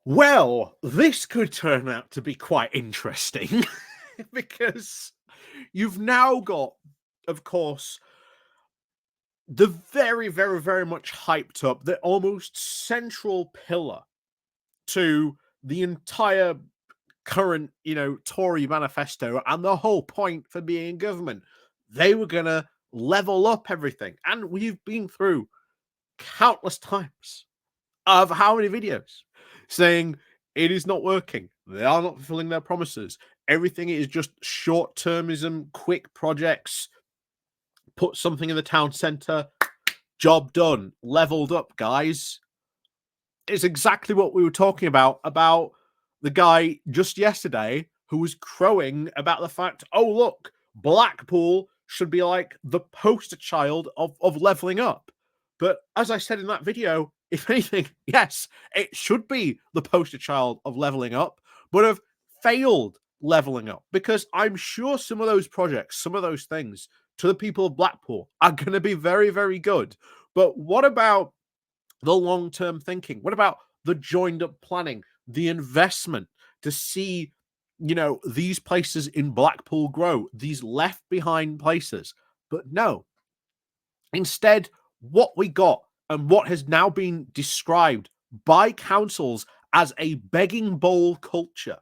Well, this could turn out to be quite interesting because you've now got, of course, the very, very, very much hyped up, the almost central pillar to the entire current, Tory manifesto and the whole point for being in government. They were going to level up everything. And we've been through countless times of how many videos saying it is not working. They are not fulfilling their promises. Everything is just short-termism, quick projects. Put something in the town centre, job done, leveled up, guys. It's exactly what we were talking about the guy just yesterday who was crowing about the fact, oh, look, Blackpool should be like the poster child of leveling up. But as I said in that video, if anything, yes, it should be the poster child of leveling up, but of failed leveling up. Because I'm sure some of those projects, some of those things to the people of Blackpool are going to be very, very good. But what about the long-term thinking? What about the joined-up planning, the investment to see, these places in Blackpool grow, these left-behind places? But no. Instead, what we got and what has now been described by councils as a begging bowl culture,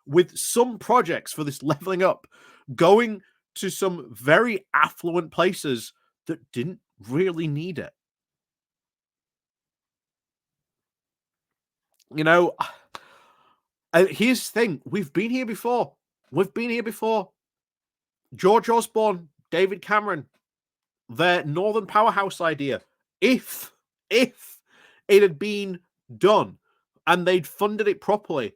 with some projects for this leveling up going to some very affluent places that didn't really need it. Here's the thing. We've been here before. George Osborne, David Cameron, their Northern Powerhouse idea. If it had been done and they'd funded it properly,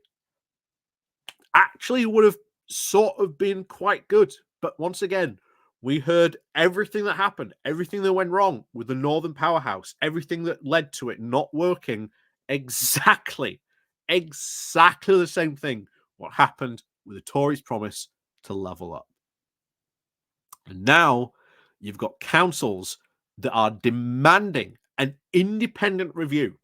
actually would have sort of been quite good. But once again, we heard everything that happened, everything that went wrong with the Northern Powerhouse, everything that led to it not working. Exactly the same thing what happened with the Tories' promise to level up. And now you've got councils that are demanding an independent review.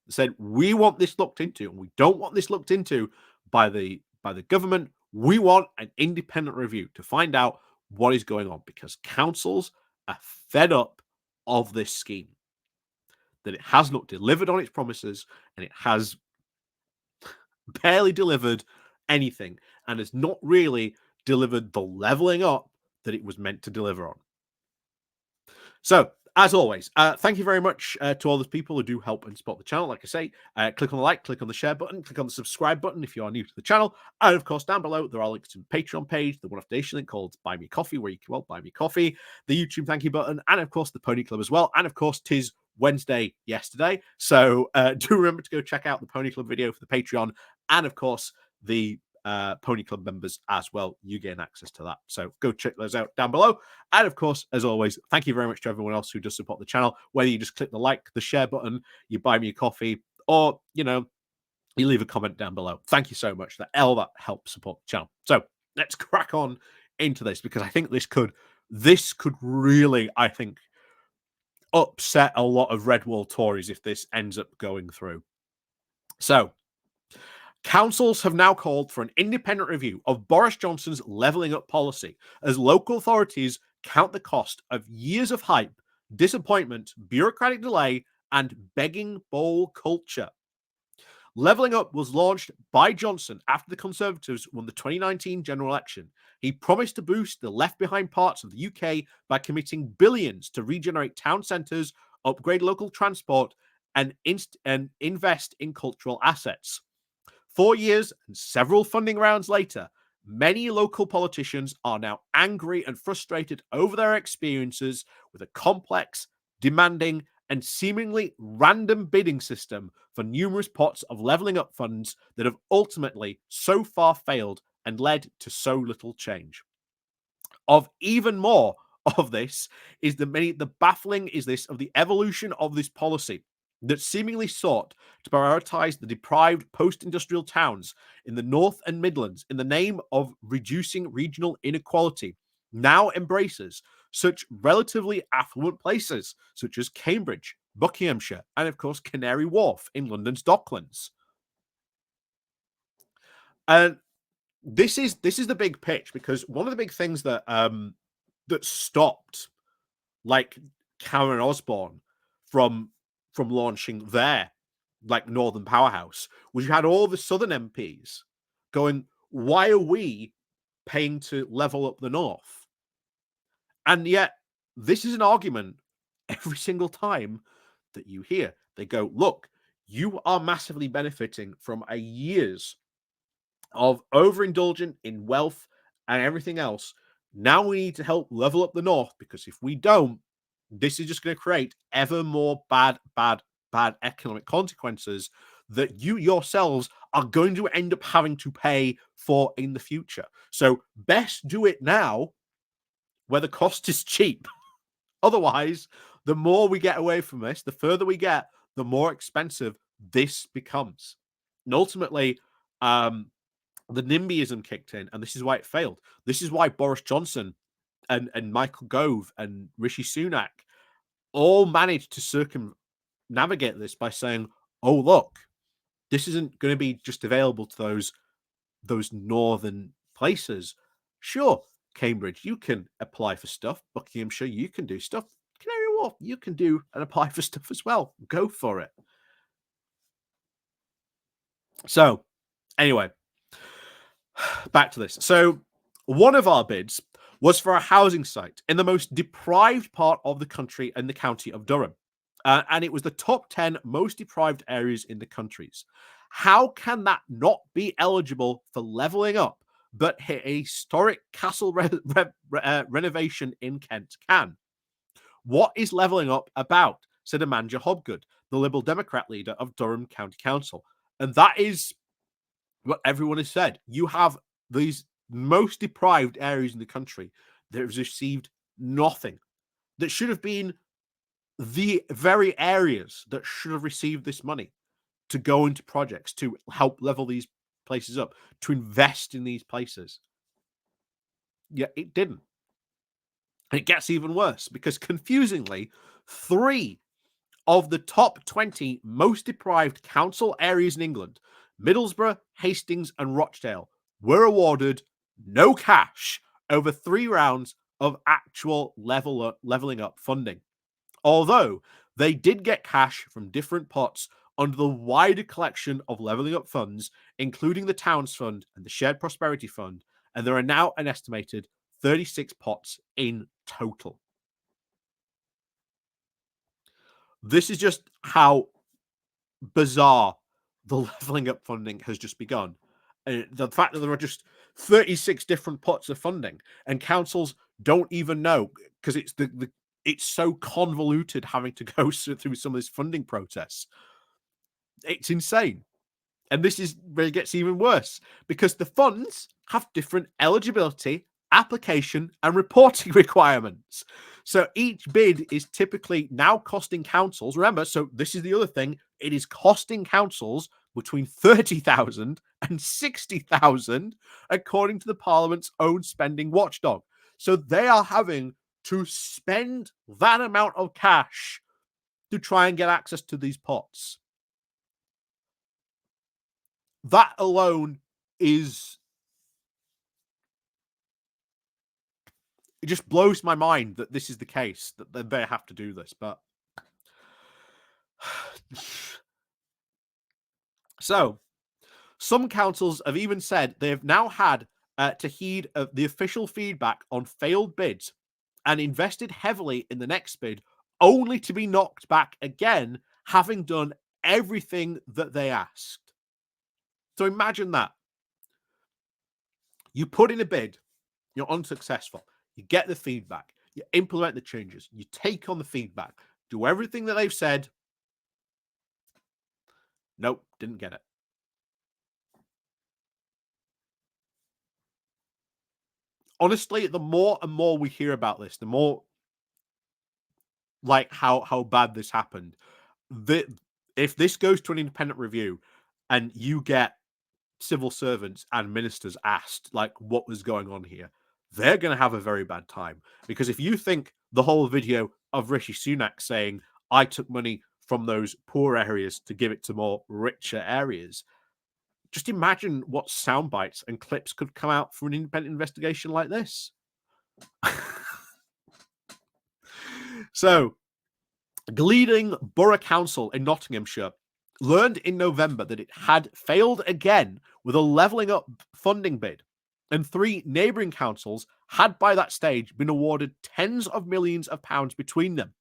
They said, we want this looked into, and we don't want this looked into by the government. We want an independent review to find out what is going on, because councils are fed up of this scheme, that it has not delivered on its promises, and it has barely delivered anything, and has not really delivered the leveling up that it was meant to deliver on. So, as always, thank you very much to all those people who do help and support the channel. Like I say, click on the like, click on the share button, click on the subscribe button if you are new to the channel. And of course, down below, there are links to the Patreon page, the one-off donation link called Buy Me Coffee, where you can, buy me coffee, the YouTube thank you button, and of course, the Pony Club as well. And of course, 'tis Wednesday yesterday. So do remember to go check out the Pony Club video for the Patreon, and of course, the Pony Club members as well. You gain access to that. So go check those out down below. And of course, as always, thank you very much to everyone else who does support the channel, whether you just click the like, the share button, you buy me a coffee, or, you leave a comment down below. Thank you so much. That helps support the channel. So let's crack on into this, because I think this could really, I think, upset a lot of Red Wall Tories if this ends up going through. So, councils have now called for an independent review of Boris Johnson's levelling up policy, as local authorities count the cost of years of hype, disappointment, bureaucratic delay, and begging bowl culture. Levelling up was launched by Johnson after the Conservatives won the 2019 general election. He promised to boost the left-behind parts of the UK by committing billions to regenerate town centres, upgrade local transport, and invest in cultural assets. 4 years and several funding rounds later, many local politicians are now angry and frustrated over their experiences with a complex, demanding, and seemingly random bidding system for numerous pots of levelling up funds that have ultimately so far failed and led to so little change. Of even more of this is the baffling is this of the evolution of this policy that seemingly sought to prioritize the deprived post-industrial towns in the North and Midlands in the name of reducing regional inequality, now embraces such relatively affluent places such as Cambridge, Buckinghamshire, and of course Canary Wharf in London's Docklands. And this is the big pitch, because one of the big things that that stopped like Karen Osborne from launching their like Northern Powerhouse was you had all the Southern MPs going, why are we paying to level up the North? And yet this is an argument every single time that you hear. They go, look, you are massively benefiting from a years of overindulgent in wealth and everything else. Now we need to help level up the North, because if we don't, this is just going to create ever more bad economic consequences that you yourselves are going to end up having to pay for in the future. So best do it now where the cost is cheap. Otherwise, the more we get away from this, the further we get, the more expensive this becomes. And ultimately, the NIMBYism kicked in, and this is why it failed. This is why Boris Johnson and Michael Gove and Rishi Sunak all managed to circumnavigate this by saying, oh, look, this isn't going to be just available to those northern places. Sure, Cambridge, you can apply for stuff. Buckinghamshire, you can do stuff. Canary Wharf, you can do and apply for stuff as well. Go for it. So, anyway, back to this. So, one of our bids was for a housing site in the most deprived part of the country in the county of Durham. And it was the top 10 most deprived areas in the countries. How can that not be eligible for levelling up, but a historic castle renovation in Kent can? What is levelling up about? Said Amanda Hobgood, the Liberal Democrat leader of Durham County Council. And that is what everyone has said. You have these most deprived areas in the country that have received nothing, that should have been the very areas that should have received this money to go into projects to help level these places up, to invest in these places. Yet it didn't. And it gets even worse, because confusingly, 3 of the top 20 most deprived council areas in England, Middlesbrough, Hastings, and Rochdale, were awarded no cash over 3 rounds of actual leveling up funding. Although they did get cash from different pots under the wider collection of levelling up funds, including the Towns Fund and the Shared Prosperity Fund, and there are now an estimated 36 pots in total. This is just how bizarre the levelling up funding has just begun. And the fact that there are just 36 different pots of funding, and councils don't even know, because it's so convoluted having to go through some of this funding process. It's insane. And this is where it gets even worse, because the funds have different eligibility, application, and reporting requirements. So each bid is typically now costing councils, remember, so this is the other thing, it is costing councils between 30,000 and 60,000, according to the Parliament's own spending watchdog. So they are having to spend that amount of cash to try and get access to these pots. That alone is... it just blows my mind that this is the case, that they have to do this. But so some councils have even said they have now had to heed the official feedback on failed bids and invested heavily in the next bid, only to be knocked back again, having done everything that they asked. So imagine that. You put in a bid, you're unsuccessful, you get the feedback, you implement the changes, you take on the feedback, do everything that they've said. Nope, didn't get it. Honestly, the more and more we hear about this, the more like how bad this happened. If this goes to an independent review and you get civil servants and ministers asked like what was going on here, they're going to have a very bad time. Because if you think the whole video of Rishi Sunak saying, I took money from those poor areas to give it to more richer areas. Just imagine what sound bites and clips could come out from an independent investigation like this. So, Gleading Borough Council in Nottinghamshire learned in November that it had failed again with a levelling up funding bid, and 3 neighbouring councils had by that stage been awarded tens of millions of pounds between them.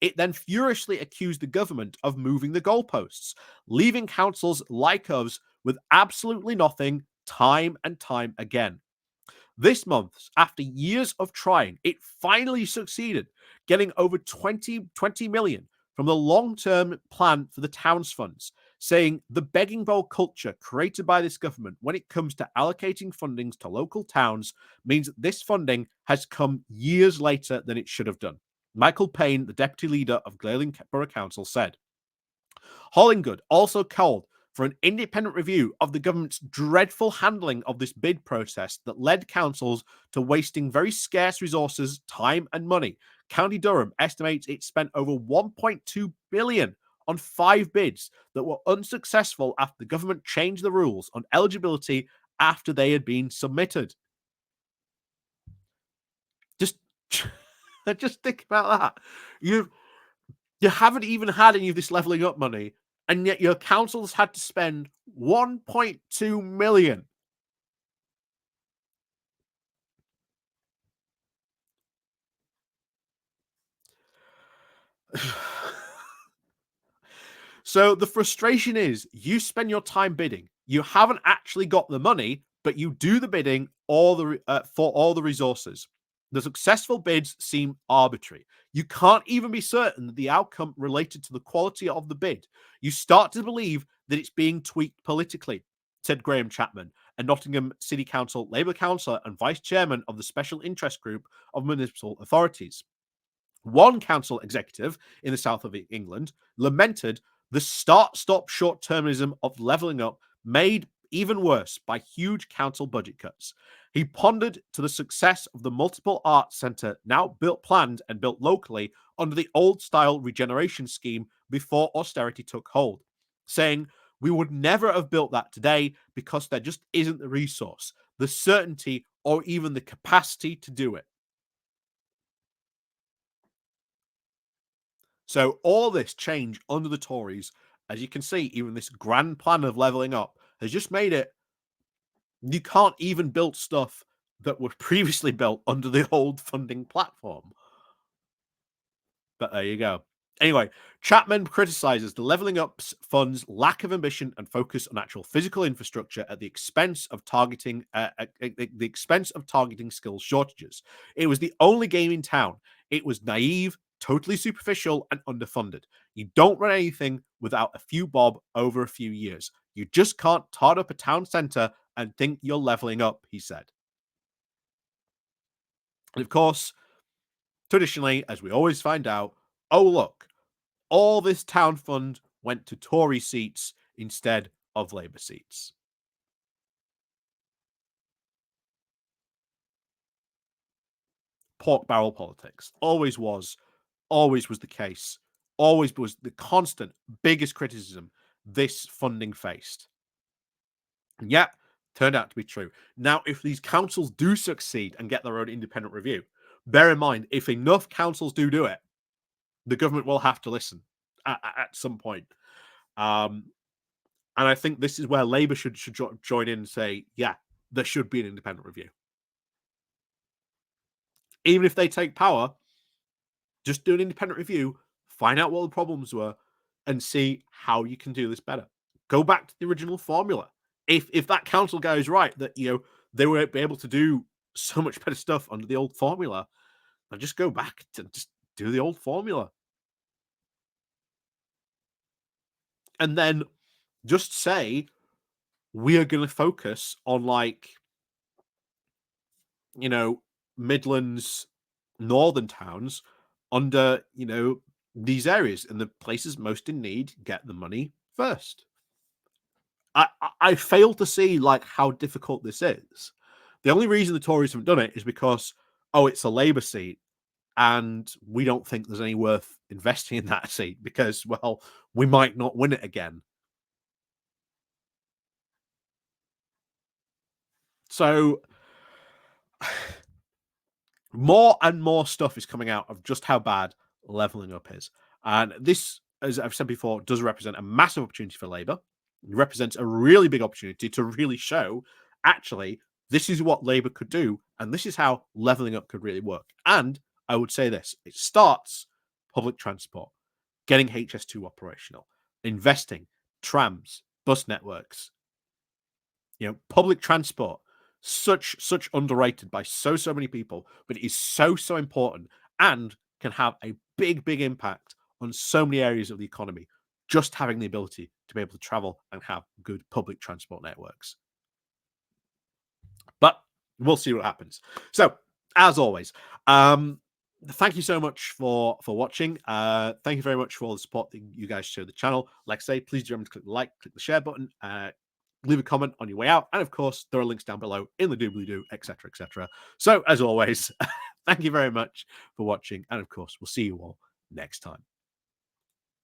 It then furiously accused the government of moving the goalposts, leaving councils like us with absolutely nothing time and time again. This month, after years of trying, it finally succeeded, getting over 20 million from the long-term plan for the towns funds, saying the begging bowl culture created by this government when it comes to allocating fundings to local towns means that this funding has come years later than it should have done. Michael Payne, the deputy leader of Gleading Borough Council, said. Hollingwood also called for an independent review of the government's dreadful handling of this bid process that led councils to wasting very scarce resources, time, and money. County Durham estimates it spent over 1.2 billion on 5 bids that were unsuccessful after the government changed the rules on eligibility after they had been submitted. Just think about that. You haven't even had any of this levelling up money, and yet your councils had to spend 1.2 million. So the frustration is you spend your time bidding. You haven't actually got the money, but you do the bidding for all the resources. The successful bids seem arbitrary. You can't even be certain that the outcome related to the quality of the bid. You start to believe that it's being tweaked politically, said Graham Chapman, a Nottingham City Council Labour councillor and vice chairman of the Special Interest Group of Municipal Authorities. One council executive in the south of England lamented the start-stop short-termism of levelling up made even worse by huge council budget cuts. He pondered to the success of the multiple arts centre now planned and built locally under the old-style regeneration scheme before austerity took hold, saying, "We would never have built that today because there just isn't the resource, the certainty, or even the capacity to do it." So all this change under the Tories, as you can see, even this grand plan of levelling up has just made it you can't even build stuff that was previously built under the old funding platform. But there you go. Anyway, Chapman criticizes the levelling up fund's lack of ambition and focus on actual physical infrastructure at the expense of targeting skills shortages. It was the only game in town. It was naive, totally superficial, and underfunded. You don't run anything without a few bob over a few years. You just can't tot up a town centre and think you're levelling up, he said. And of course, traditionally, as we always find out, oh look, all this town fund went to Tory seats instead of Labour seats. Pork barrel politics always was the case, always was the constant biggest criticism this funding faced. And yet, turned out to be true. Now, if these councils do succeed and get their own independent review, bear in mind, if enough councils do it, the government will have to listen at some point. And I think this is where Labour should join in and say, yeah, there should be an independent review. Even if they take power, just do an independent review, find out what the problems were, and see how you can do this better. Go back to the original formula. If that council guy is right that they were able to do so much better stuff under the old formula, then just go back to just do the old formula. And then just say, we are going to focus on Midlands, northern towns under, these areas, and the places most in need get the money first. I fail to see how difficult this is. The only reason the Tories haven't done it is because, it's a Labour seat, and we don't think there's any worth investing in that seat because, well, we might not win it again. So more and more stuff is coming out of just how bad leveling up is. And this, as I've said before, does represent a massive opportunity for Labour. It represents a really big opportunity to really show, actually, this is what Labour could do, and this is how leveling up could really work. And I would say this: it starts public transport, getting HS2 operational, investing, trams, bus networks, public transport, such underrated by so many people, but it is so important and can have a big impact on so many areas of the economy. Just having the ability to be able to travel and have good public transport networks. But we'll see what happens. So, as always, thank you so much for watching. Thank you very much for all the support that you guys show the channel. Like I say, please do remember to click the like, click the share button, leave a comment on your way out, and of course there are links down below in the doobly-doo, etc. So as always, thank you very much for watching, and of course we'll see you all next time.